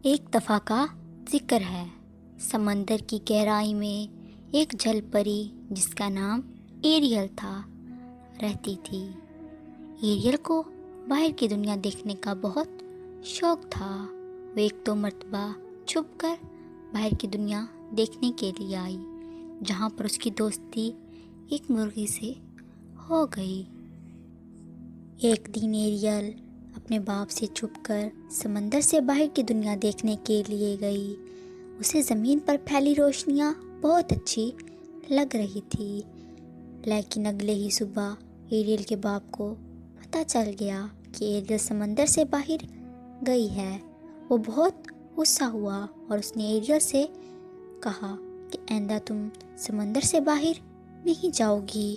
ایک دفعہ کا ذکر ہے۔ سمندر کی گہرائی میں ایک جل پری جس کا نام ایریل تھا رہتی تھی۔ ایریل کو باہر کی دنیا دیکھنے کا بہت شوق تھا۔ وہ ایک دو مرتبہ چھپ کر باہر کی دنیا دیکھنے کے لیے آئی، جہاں پر اس کی دوستی ایک مرغی سے ہو گئی۔ ایک دن ایریل اپنے باپ سے چھپ کر سمندر سے باہر کی دنیا دیکھنے کے لیے گئی۔ اسے زمین پر پھیلی روشنیاں بہت اچھی لگ رہی تھی، لیکن اگلے ہی صبح ایریل کے باپ کو پتہ چل گیا کہ ایریل سمندر سے باہر گئی ہے۔ وہ بہت غصہ ہوا اور اس نے ایریل سے کہا کہ آئندہ تم سمندر سے باہر نہیں جاؤ گی۔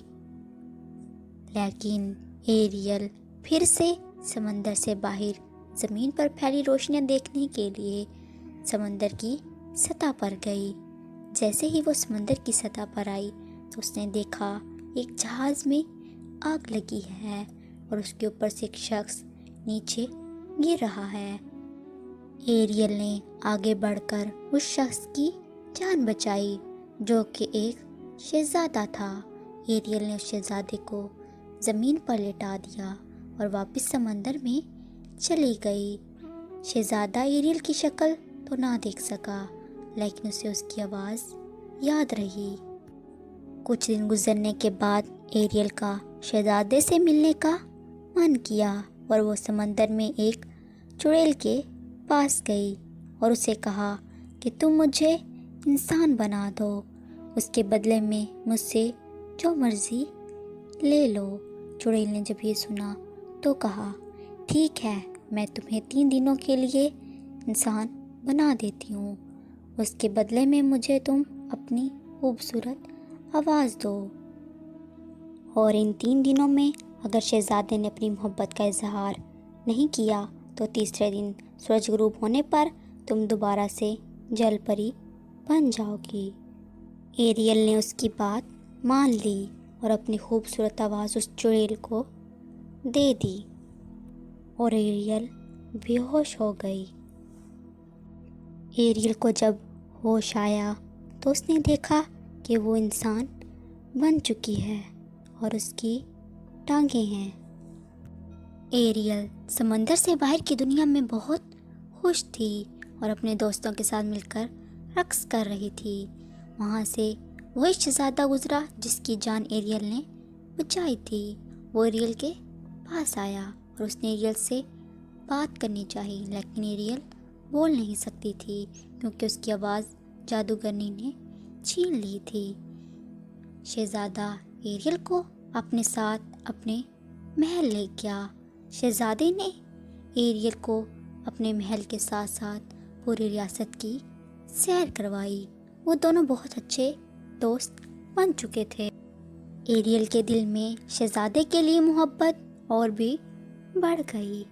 لیکن ایریل پھر سے سمندر سے باہر زمین پر پھیلی روشنیاں دیکھنے کے لیے سمندر کی سطح پر گئی۔ جیسے ہی وہ سمندر کی سطح پر آئی تو اس نے دیکھا ایک جہاز میں آگ لگی ہے اور اس کے اوپر سے ایک شخص نیچے گر رہا ہے۔ ایریل نے آگے بڑھ کر اس شخص کی جان بچائی، جو کہ ایک شہزادہ تھا۔ ایریل نے اس شہزادے کو زمین پر لٹا دیا اور واپس سمندر میں چلی گئی۔ شہزادہ ایریل کی شکل تو نہ دیکھ سکا، لیکن اسے اس کی آواز یاد رہی۔ کچھ دن گزرنے کے بعد ایریل کا شہزادے سے ملنے کا من کیا اور وہ سمندر میں ایک چڑیل کے پاس گئی اور اسے کہا کہ تم مجھے انسان بنا دو، اس کے بدلے میں مجھ سے جو مرضی لے لو۔ چڑیل نے جب یہ سنا تو کہا، ٹھیک ہے، میں تمہیں 3 دنوں کے لیے انسان بنا دیتی ہوں، اس کے بدلے میں مجھے تم اپنی خوبصورت آواز دو۔ اور ان 3 دنوں میں اگر شہزادے نے اپنی محبت کا اظہار نہیں کیا تو تیسرے دن سورج غروب ہونے پر تم دوبارہ سے جل پری بن جاؤ گی۔ ایریل نے اس کی بات مان لی اور اپنی خوبصورت آواز اس چڑیل کو دے دی اور ایریل بے ہوش ہو گئی۔ ایریل کو جب ہوش آیا تو اس نے دیکھا کہ وہ انسان بن چکی ہے اور اس کی ٹانگیں ہیں۔ ایریل سمندر سے باہر کی دنیا میں بہت خوش تھی اور اپنے دوستوں کے ساتھ مل کر رقص کر رہی تھی۔ وہاں سے وہی شہزادہ گزرا جس کی جان ایریل نے بچائی تھی۔ وہ ایریل کے پاس آیا اور اس نے ایریل سے بات کرنی چاہی، لیکن ایریل بول نہیں سکتی تھی کیونکہ اس کی آواز جادوگرنی نے چھین لی تھی۔ شہزادہ ایریل کو اپنے ساتھ اپنے محل لے گیا۔ شہزادے نے ایریل کو اپنے محل کے ساتھ ساتھ پوری ریاست کی سیر کروائی۔ وہ دونوں بہت اچھے دوست بن چکے تھے۔ ایریل کے دل میں شہزادے کے لیے محبت اور بھی بڑھ گئی،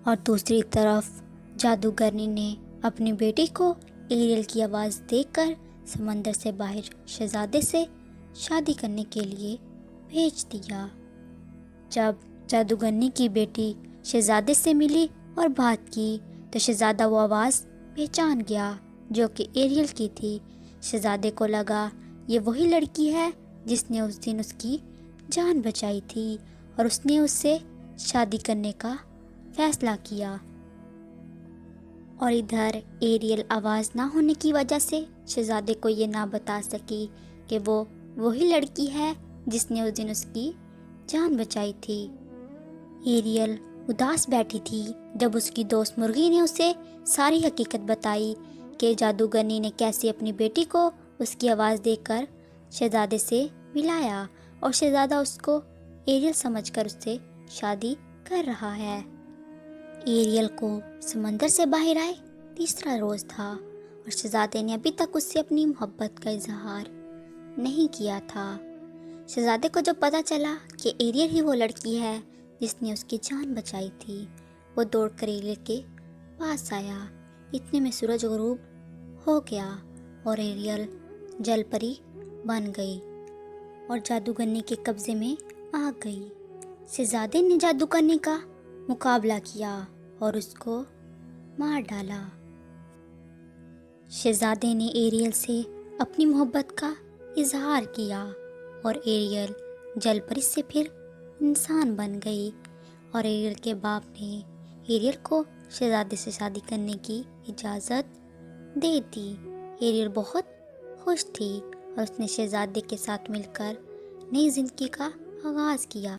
اور دوسری طرف جادوگرنی نے اپنی بیٹی کو ایریل کی آواز دیکھ کر سمندر سے باہر شہزادے سے شادی کرنے کے لیے بھیج دیا۔ جب جادوگرنی کی بیٹی شہزادے سے ملی اور بات کی تو شہزادہ وہ آواز پہچان گیا جو کہ ایریل کی تھی۔ شہزادے کو لگا یہ وہی لڑکی ہے جس نے اس دن اس کی جان بچائی تھی، اور اس نے اس سے شادی کرنے کا فیصلہ کیا۔ اور ادھر ایریل آواز نہ ہونے کی وجہ سے شہزادے کو یہ نہ بتا سکی کہ وہ وہی لڑکی ہے جس نے اس دن اس کی جان بچائی تھی۔ ایریل اداس بیٹھی تھی جب اس کی دوست مرغی نے اسے ساری حقیقت بتائی کہ جادوگرنی نے کیسے اپنی بیٹی کو اس کی آواز دے کر شہزادے سے ملایا، اور شہزادہ اس کو ایریل سمجھ کر اس سے شادی کر رہا ہے۔ ایریل کو سمندر سے باہر آئے تیسرا روز تھا اور شہزادے نے ابھی تک اس سے اپنی محبت کا اظہار نہیں کیا تھا۔ شہزادے کو جب پتہ چلا کہ ایریل ہی وہ لڑکی ہے جس نے اس کی جان بچائی تھی، وہ دوڑ کر ایریل کے پاس آیا۔ اتنے میں سورج غروب ہو گیا اور ایریل جل پری بن گئی اور جادوگرنی کے قبضے میں آ گئی۔ شہزادے نے جادوگرنی کا مقابلہ کیا اور اس کو مار ڈالا۔ شہزادے نے ایریل سے اپنی محبت کا اظہار کیا اور ایریل جل پری سے پھر انسان بن گئی، اور ایریل کے باپ نے ایریل کو شہزادے سے شادی کرنے کی اجازت دے دی۔ ایریل بہت خوش تھی اور اس نے شہزادے کے ساتھ مل کر نئی زندگی کا آغاز کیا۔